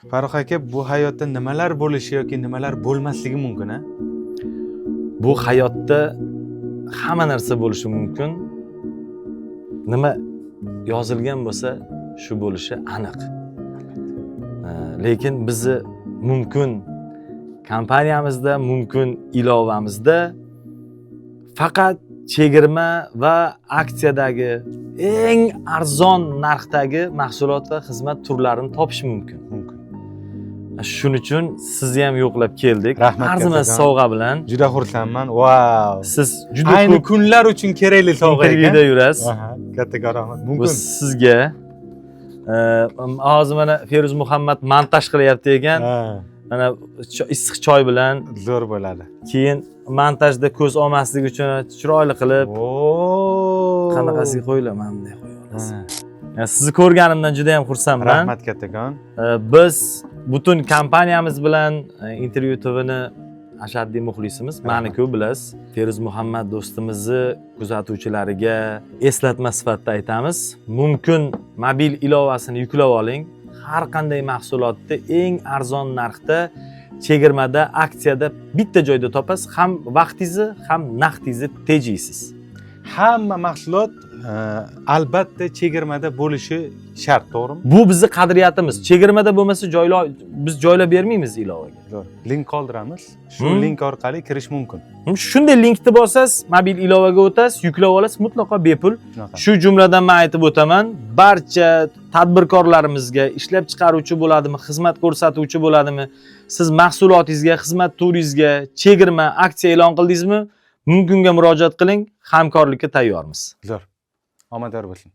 Farruh aka, bu hayotda nimalar bo'lishi yoki nimalar bo'lmasligi mumkin, a? Bu hayotda hamma narsa bo'lishi mumkin. Nima yozilgan bo'lsa, shu bo'lishi aniq. Lekin bizni mumkin kompaniyamizda, mumkin ilovamizda faqat chegirma va aksiyadagi eng arzon narxdagi mahsulot va xizmat turlarini topish mumkin. Shuning uchun sizni ham yo'qlab keldik. Rahmat Arzimas kattakon. sovg'a bilan. Juda xursandman. Wow. Siz juda Ayni ko'p kunlar uchun kerakli sovg'a ekan. intervyuda yurasiz. Aha, kattakon rahmat. Bu Mumkin. sizga hozir mana Feruz Muhammad montaj qilyapti ekan. Ha, Mana issiq choy bilan, zo'r bo'ladi. keyin montajda ko'z olmasligi uchun chiroyli qilib Oo. qanaqasiga qo'yiladi, mana bunday qo'yib olasiz. Ha, Sizni ko'rganimdan juda ham xursandman. Rahmat kattakon. Biz butun kompaniyamiz bilan intervyu TVni ashaddiy muxlisimiz. Mani-ku bilasiz. Feruz Muhammad do'stimizni kuzatuvchilariga eslatma sifatida aytamiz. Mumkin mobil ilovasini yuklab oling. Har qanday mahsulotni eng arzon narxda, chegirmada, aksiyada bitta joyda topasiz. Ham vaqtingizni, ham naqdingizni tejaysiz. Hamma mahsulot albatta chegirmada bo'lishi shart, to'g'rimi? Bu bizning qadriyatimiz. Chegirmada bo'lmasa biz joylab bermaymiz ilovaga. Zo'r. Link qoldiramiz. Shu link orqali kirish mumkin. Shunday linkni bosasiz, mobil ilovaga o'tasiz, yuklab olasiz, mutlaqo bepul. Shunaqa. Shu jumladan men aytib o'taman, barcha tadbirkorlarimizga, ishlab chiqaruvchi bo'ladimi, xizmat ko'rsatuvchi bo'ladimi, siz mahsulotingizga, xizmat turingizga chegirma, aksiya e'lon qildingizmi, mumkinga murojaat qiling, hamkorlikka tayyormiz. Zo'r. Omadlar bo'lsin.